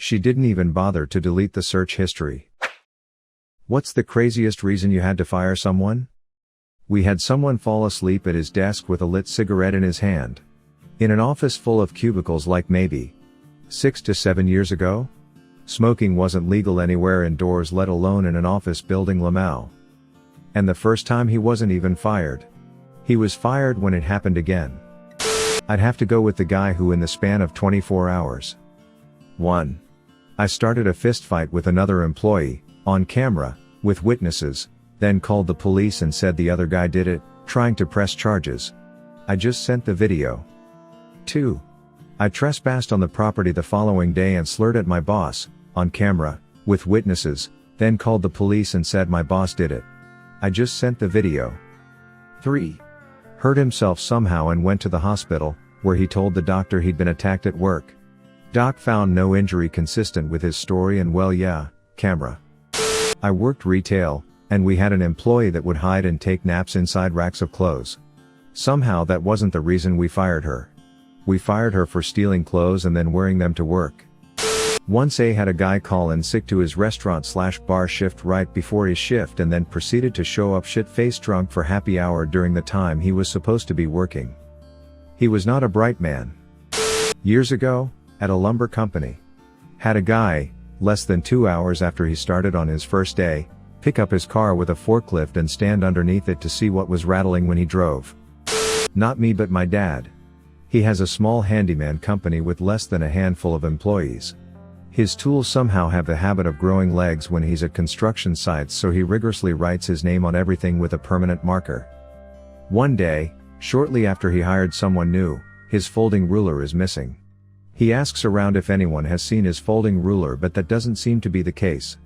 She didn't even bother to delete the search history. What's the craziest reason you had to fire someone? We had someone fall asleep at his desk with a lit cigarette in his hand. In an office full of cubicles like maybe 6 to 7 years ago? Smoking wasn't legal anywhere indoors, let alone in an office building Lamau. And the first time he wasn't even fired. He was fired when it happened again. I'd have to go with the guy who in the span of 24 hours. 1. I started a fist fight with another employee, on camera, with witnesses, then called the police and said the other guy did it, trying to press charges. I just sent the video. 2. I trespassed on the property the following day and slurred at my boss, on camera, with witnesses, then called the police and said my boss did it. I just sent the video. 3. Hurt himself somehow and went to the hospital, where he told the doctor he'd been attacked at work. Doc found no injury consistent with his story and well yeah, camera. I worked retail, and we had an employee that would hide and take naps inside racks of clothes. Somehow that wasn't the reason we fired her. We fired her for stealing clothes and then wearing them to work. Once A had a guy call in sick to his restaurant/bar shift right before his shift and then proceeded to show up shit-faced drunk for happy hour during the time he was supposed to be working. He was not a bright man. Years ago, at a lumber company, had a guy, less than 2 hours after he started on his first day, pick up his car with a forklift and stand underneath it to see what was rattling when he drove. Not me but my dad. He has a small handyman company with less than a handful of employees. His tools somehow have the habit of growing legs when he's at construction sites, so he rigorously writes his name on everything with a permanent marker. One day, shortly after he hired someone new, his folding ruler is missing. He asks around if anyone has seen his folding ruler, but that doesn't seem to be the case.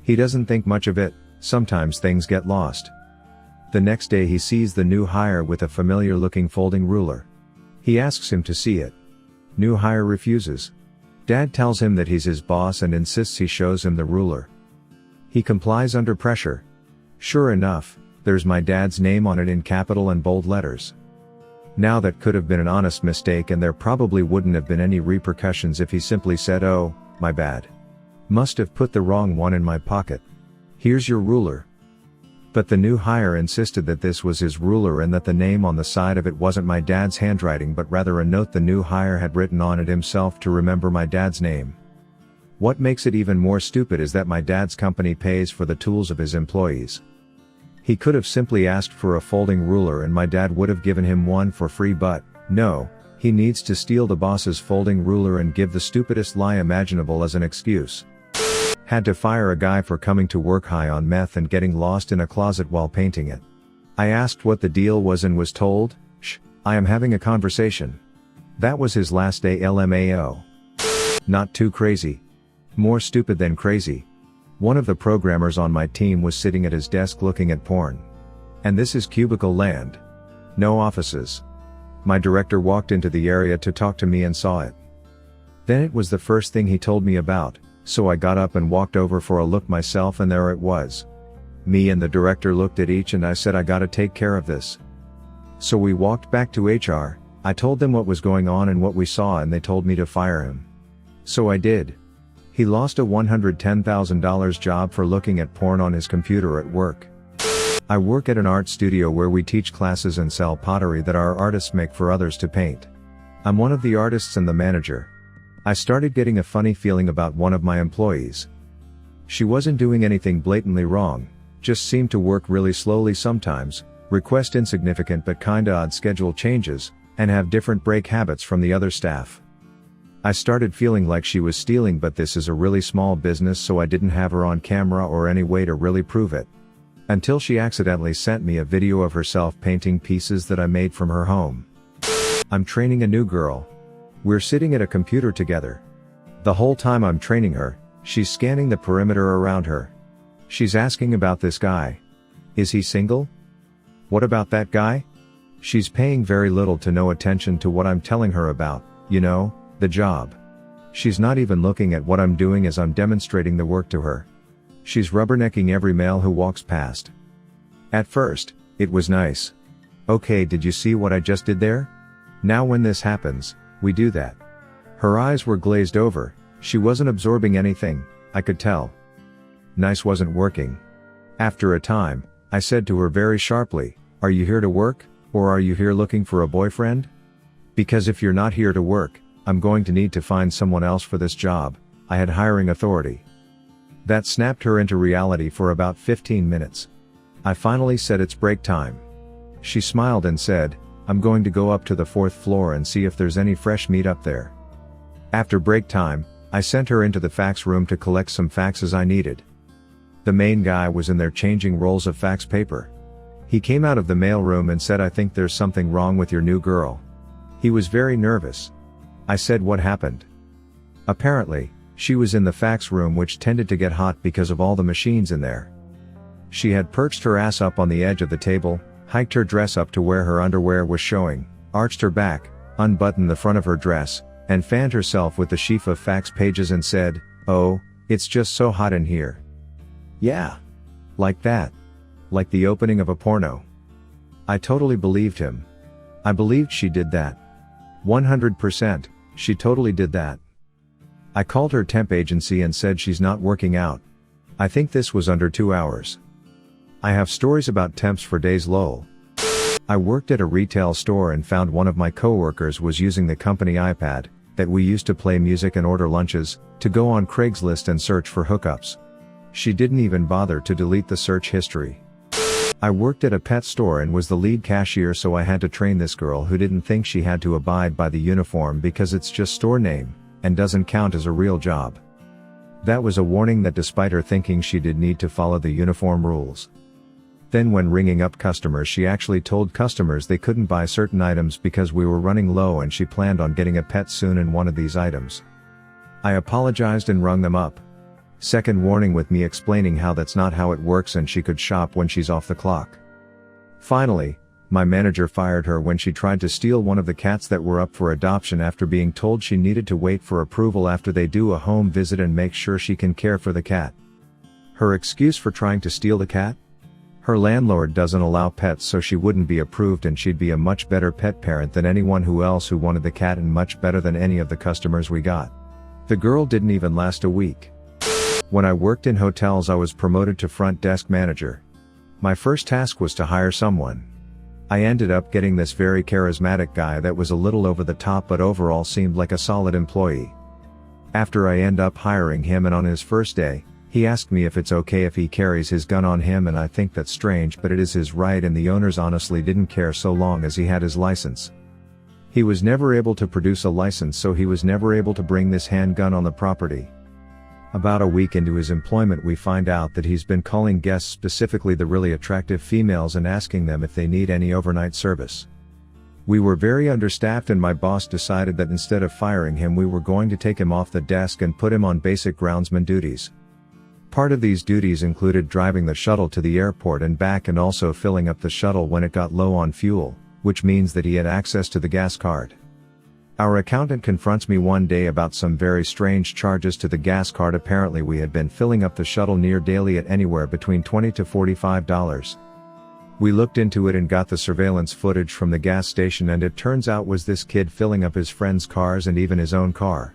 He doesn't think much of it, sometimes things get lost. The next day he sees the new hire with a familiar looking folding ruler. He asks him to see it. New hire refuses. Dad tells him that he's his boss and insists he shows him the ruler. He complies under pressure. Sure enough, there's my dad's name on it in capital and bold letters. Now that could have been an honest mistake and there probably wouldn't have been any repercussions if he simply said, "Oh, my bad. Must have put the wrong one in my pocket. Here's your ruler." But the new hire insisted that this was his ruler and that the name on the side of it wasn't my dad's handwriting but rather a note the new hire had written on it himself to remember my dad's name. What makes it even more stupid is that my dad's company pays for the tools of his employees. He could have simply asked for a folding ruler and my dad would have given him one for free, but no, he needs to steal the boss's folding ruler and give the stupidest lie imaginable as an excuse. Had to fire a guy for coming to work high on meth and getting lost in a closet while painting it. I asked what the deal was and was told, "Shh, I am having a conversation." That was his last day LMAO. Not too crazy. More stupid than crazy. One of the programmers on my team was sitting at his desk looking at porn. And this is cubicle land. No offices. My director walked into the area to talk to me and saw it. Then it was the first thing he told me about, so I got up and walked over for a look myself and there it was. Me and the director looked at each and I said, "I gotta take care of this." So we walked back to HR, I told them what was going on and what we saw and they told me to fire him. So I did. He lost a $110,000 job for looking at porn on his computer at work. I work at an art studio where we teach classes and sell pottery that our artists make for others to paint. I'm one of the artists and the manager. I started getting a funny feeling about one of my employees. She wasn't doing anything blatantly wrong, just seemed to work really slowly sometimes, request insignificant but kinda odd schedule changes, and have different break habits from the other staff. I started feeling like she was stealing, but this is a really small business so I didn't have her on camera or any way to really prove it. Until she accidentally sent me a video of herself painting pieces that I made from her home. I'm training a new girl. We're sitting at a computer together. The whole time I'm training her, she's scanning the perimeter around her. She's asking about this guy. Is he single? What about that guy? She's paying very little to no attention to what I'm telling her about, you know, the job. She's not even looking at what I'm doing as I'm demonstrating the work to her. She's rubbernecking every male who walks past. At first, it was nice. Okay, did you see what I just did there? Now when this happens, we do that. Her eyes were glazed over, She wasn't absorbing anything, I could tell. Nice wasn't working. After a time, I said to her very sharply, "Are you here to work, or are you here looking for a boyfriend? Because if you're not here to work, I'm going to need to find someone else for this job." I had hiring authority. That snapped her into reality for about 15 minutes. I finally said it's break time. She smiled and said, "I'm going to go up to the 4th floor and see if there's any fresh meat up there." After break time, I sent her into the fax room to collect some faxes I needed. The main guy was in there changing rolls of fax paper. He came out of the mail room and said, "I think there's something wrong with your new girl." He was very nervous. I said, "What happened?" Apparently, she was in the fax room, which tended to get hot because of all the machines in there. She had perched her ass up on the edge of the table, hiked her dress up to where her underwear was showing, arched her back, unbuttoned the front of her dress, and fanned herself with the sheaf of fax pages and said, "Oh, it's just so hot in here." Yeah. Like that. Like the opening of a porno. I totally believed him. I believed she did that. 100%, she totally did that. I called her temp agency and said she's not working out. I think this was under 2 hours. I have stories about temps for days lol. I worked at a retail store and found one of my coworkers was using the company iPad, that we used to play music and order lunches, to go on Craigslist and search for hookups. She didn't even bother to delete the search history. I worked at a pet store and was the lead cashier, so I had to train this girl who didn't think she had to abide by the uniform because it's just store name, and doesn't count as a real job. That was a warning that despite her thinking she did need to follow the uniform rules. Then when ringing up customers, she actually told customers they couldn't buy certain items because we were running low and she planned on getting a pet soon and wanted these items. I apologized and rung them up. Second warning with me explaining how that's not how it works and she could shop when she's off the clock. Finally, my manager fired her when she tried to steal one of the cats that were up for adoption after being told she needed to wait for approval after they do a home visit and make sure she can care for the cat. Her excuse for trying to steal the cat? Her landlord doesn't allow pets, so she wouldn't be approved and she'd be a much better pet parent than anyone else who wanted the cat and much better than any of the customers we got. The girl didn't even last a week. When I worked in hotels, I was promoted to front desk manager. My first task was to hire someone. I ended up getting this very charismatic guy that was a little over the top but overall seemed like a solid employee. After I end up hiring him, and on his first day, he asked me if it's okay if he carries his gun on him, and I think that's strange, but it is his right, and the owners honestly didn't care so long as he had his license. He was never able to produce a license, so he was never able to bring this handgun on the property. About a week into his employment, we find out that he's been calling guests, specifically the really attractive females, and asking them if they need any overnight service. We were very understaffed and my boss decided that instead of firing him, we were going to take him off the desk and put him on basic groundsman duties. Part of these duties included driving the shuttle to the airport and back, and also filling up the shuttle when it got low on fuel, which means that he had access to the gas card. Our accountant confronts me one day about some very strange charges to the gas card. Apparently we had been filling up the shuttle near daily at anywhere between $20 to $45. We looked into it and got the surveillance footage from the gas station, and it turns out was this kid filling up his friends' cars and even his own car.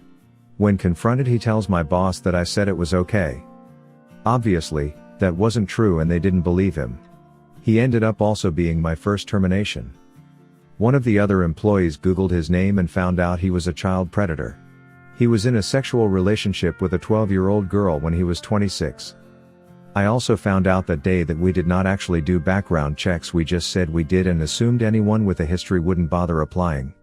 When confronted, he tells my boss that I said it was okay. Obviously, that wasn't true and they didn't believe him. He ended up also being my first termination. One of the other employees Googled his name and found out he was a child predator. He was in a sexual relationship with a 12-year-old girl when he was 26. I also found out that day that we did not actually do background checks, we just said we did and assumed anyone with a history wouldn't bother applying.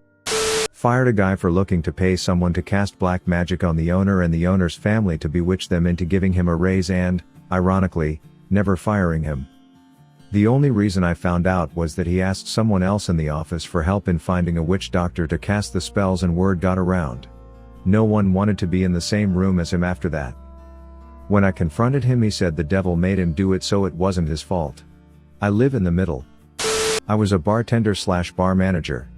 Fired a guy for looking to pay someone to cast black magic on the owner and the owner's family to bewitch them into giving him a raise and, ironically, never firing him. The only reason I found out was that he asked someone else in the office for help in finding a witch doctor to cast the spells, and word got around. No one wanted to be in the same room as him after that. When I confronted him, he said the devil made him do it, so it wasn't his fault. I live in the middle. I was a bartender/bar manager.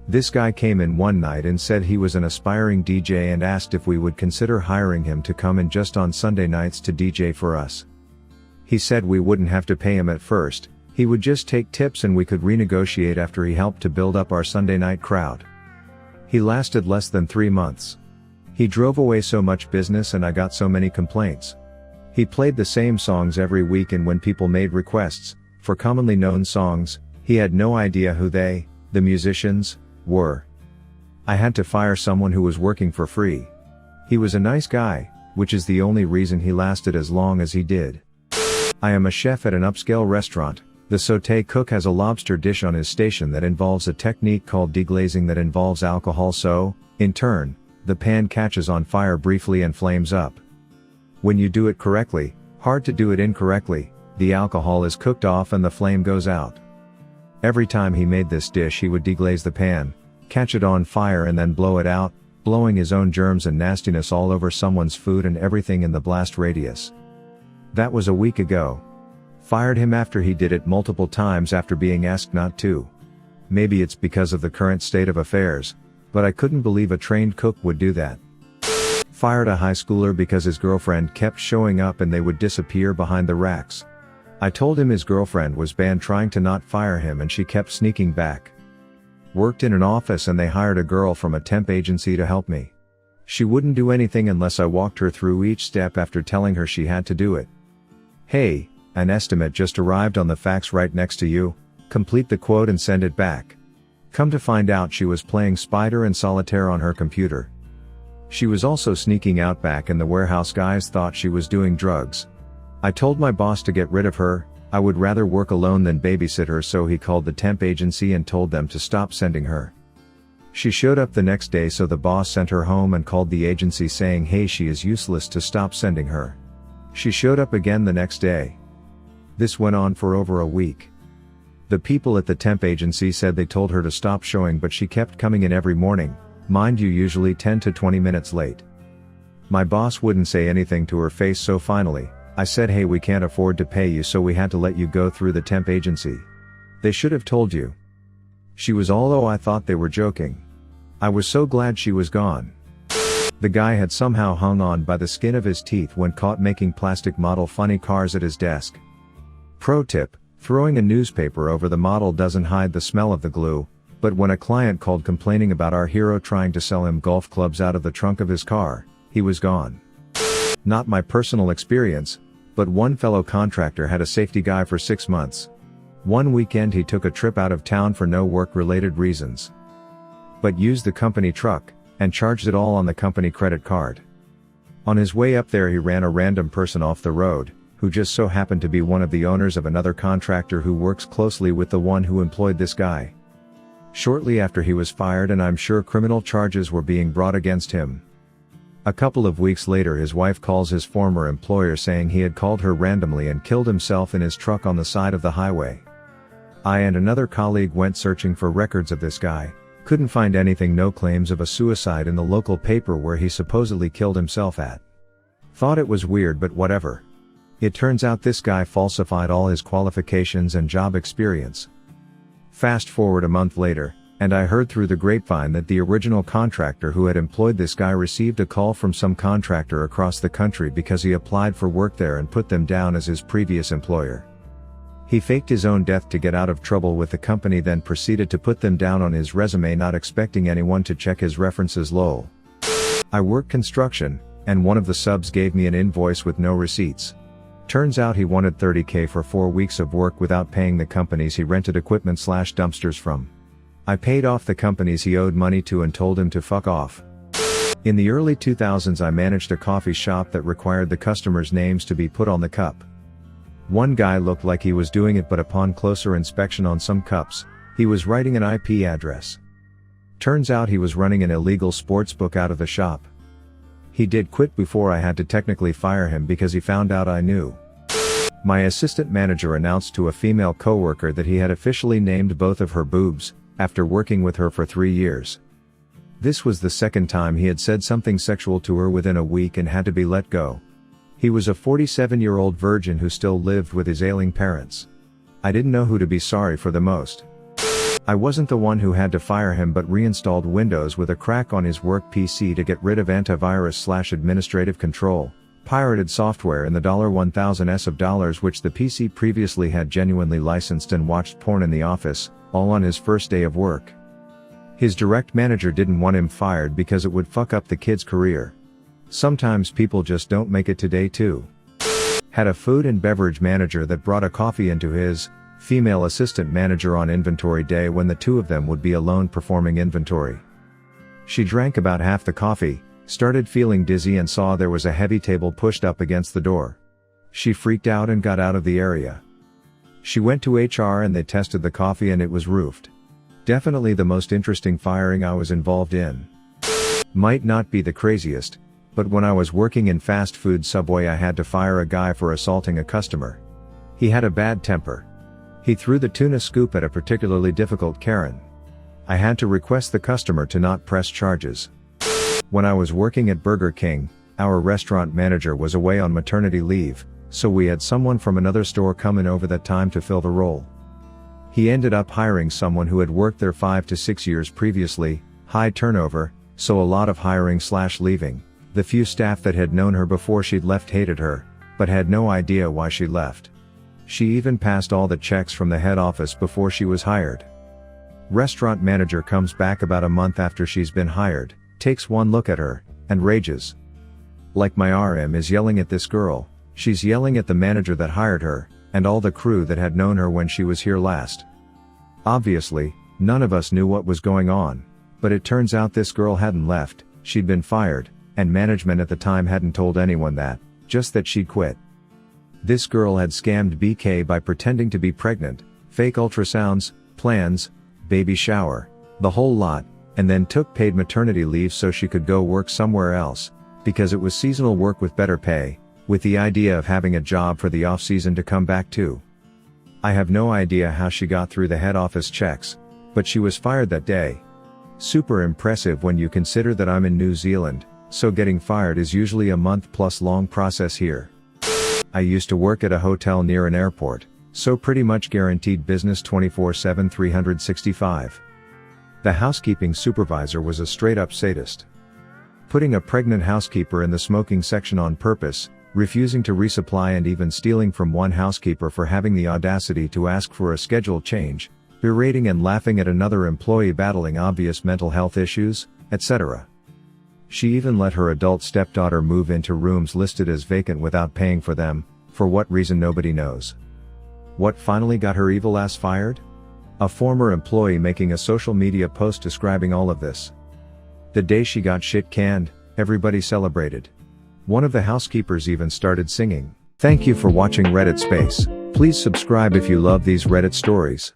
This guy came in one night and said he was an aspiring DJ and asked if we would consider hiring him to come in just on Sunday nights to DJ for us. He said we wouldn't have to pay him at first, he would just take tips and we could renegotiate after he helped to build up our Sunday night crowd. He lasted less than 3 months. He drove away so much business and I got so many complaints. He played the same songs every week, and when people made requests for commonly known songs, he had no idea who they, the musicians, were. I had to fire someone who was working for free. He was a nice guy, which is the only reason he lasted as long as he did. I am a chef at an upscale restaurant. The sauté cook has a lobster dish on his station that involves a technique called deglazing that involves alcohol, so, in turn, the pan catches on fire briefly and flames up. When you do it correctly, hard to do it incorrectly, the alcohol is cooked off and the flame goes out. Every time he made this dish he would deglaze the pan, catch it on fire and then blow it out, blowing his own germs and nastiness all over someone's food and everything in the blast radius. That was a week ago. Fired him after he did it multiple times after being asked not to. Maybe it's because of the current state of affairs, but I couldn't believe a trained cook would do that. Fired a high schooler because his girlfriend kept showing up and they would disappear behind the racks. I told him his girlfriend was banned trying to not fire him and she kept sneaking back. Worked in an office and they hired a girl from a temp agency to help me. She wouldn't do anything unless I walked her through each step after telling her she had to do it. Hey, an estimate just arrived on the fax right next to you, complete the quote and send it back. Come to find out she was playing Spider and Solitaire on her computer. She was also sneaking out back and the warehouse guys thought she was doing drugs. I told my boss to get rid of her. I would rather work alone than babysit her, so he called the temp agency and told them to stop sending her. She showed up the next day, so the boss sent her home and called the agency saying hey, she is useless, to stop sending her. She showed up again the next day. This went on for over a week. The people at the temp agency said they told her to stop showing, but she kept coming in every morning, mind you usually 10 to 20 minutes late. My boss wouldn't say anything to her face, so finally, I said hey, we can't afford to pay you, so we had to let you go through the temp agency. They should have told you. She was although I thought they were joking. I was so glad she was gone. The guy had somehow hung on by the skin of his teeth when caught making plastic model funny cars at his desk. Pro tip: throwing a newspaper over the model doesn't hide the smell of the glue, but when a client called complaining about our hero trying to sell him golf clubs out of the trunk of his car, he was gone. Not my personal experience, but one fellow contractor had a safety guy for 6 months. One weekend he took a trip out of town for no work-related reasons, but used the company truck, and charged it all on the company credit card. On his way up there he ran a random person off the road, who just so happened to be one of the owners of another contractor who works closely with the one who employed this guy. Shortly after he was fired, and I'm sure criminal charges were being brought against him. A couple of weeks later his wife calls his former employer saying he had called her randomly and killed himself in his truck on the side of the highway. I and another colleague went searching for records of this guy, couldn't find anything, no claims of a suicide in the local paper where he supposedly killed himself at. Thought it was weird, but whatever. It turns out this guy falsified all his qualifications and job experience. Fast forward a month later, and I heard through the grapevine that the original contractor who had employed this guy received a call from some contractor across the country because he applied for work there and put them down as his previous employer. He faked his own death to get out of trouble with the company, then proceeded to put them down on his resume, not expecting anyone to check his references. Lol. I work construction, and one of the subs gave me an invoice with no receipts. Turns out he wanted $30K for 4 weeks of work without paying the companies he rented equipment/dumpsters from. I paid off the companies he owed money to and told him to fuck off. In the early 2000s I managed a coffee shop that required the customers' names to be put on the cup. One guy looked like he was doing it, but upon closer inspection on some cups, he was writing an IP address. Turns out he was running an illegal sportsbook out of the shop. He did quit before I had to technically fire him because he found out I knew. My assistant manager announced to a female coworker that he had officially named both of her boobs, after working with her for 3 years. This was the second time he had said something sexual to her within a week and had to be let go. He was a 47-year-old virgin who still lived with his ailing parents. I didn't know who to be sorry for the most. I wasn't the one who had to fire him, but reinstalled Windows with a crack on his work PC to get rid of antivirus/administrative control, pirated software in the $1,000s of dollars which the PC previously had genuinely licensed, and watched porn in the office, all on his first day of work. His direct manager didn't want him fired because it would fuck up the kid's career. Sometimes people just don't make it to day 2. Had a food and beverage manager that brought a coffee into his female assistant manager on inventory day when the two of them would be alone performing inventory. She drank about half the coffee, started feeling dizzy and saw there was a heavy table pushed up against the door. She freaked out and got out of the area. She went to HR and they tested the coffee and it was roofed. Definitely the most interesting firing I was involved in. Might not be the craziest, but when I was working in fast food Subway I had to fire a guy for assaulting a customer. He had a bad temper. He threw the tuna scoop at a particularly difficult Karen. I had to request the customer to not press charges. When I was working at Burger King, our restaurant manager was away on maternity leave, so we had someone from another store come in over that time to fill the role. He ended up hiring someone who had worked there 5 to 6 years previously, high turnover, so a lot of hiring/leaving. The few staff that had known her before she'd left hated her, but had no idea why she left. She even passed all the checks from the head office before she was hired. Restaurant manager comes back about a month after she's been hired, takes one look at her, and rages. Like my RM is yelling at this girl, she's yelling at the manager that hired her, and all the crew that had known her when she was here last. Obviously, none of us knew what was going on, but it turns out this girl hadn't left, she'd been fired, and management at the time hadn't told anyone that, just that she'd quit. This girl had scammed BK by pretending to be pregnant, fake ultrasounds, plans, baby shower, the whole lot, and then took paid maternity leave so she could go work somewhere else, because it was seasonal work with better pay, with the idea of having a job for the off-season to come back to. I have no idea how she got through the head office checks, but she was fired that day. Super impressive when you consider that I'm in New Zealand, so getting fired is usually a month-plus long process here. I used to work at a hotel near an airport, so pretty much guaranteed business 24/7 365. The housekeeping supervisor was a straight-up sadist. Putting a pregnant housekeeper in the smoking section on purpose, refusing to resupply and even stealing from one housekeeper for having the audacity to ask for a schedule change, berating and laughing at another employee battling obvious mental health issues, etc. She even let her adult stepdaughter move into rooms listed as vacant without paying for them, for what reason nobody knows. What finally got her evil ass fired? A former employee making a social media post describing all of this. The day she got shit canned, everybody celebrated. One of the housekeepers even started singing. Thank you for watching Reddit Space. Please subscribe if you love these Reddit stories.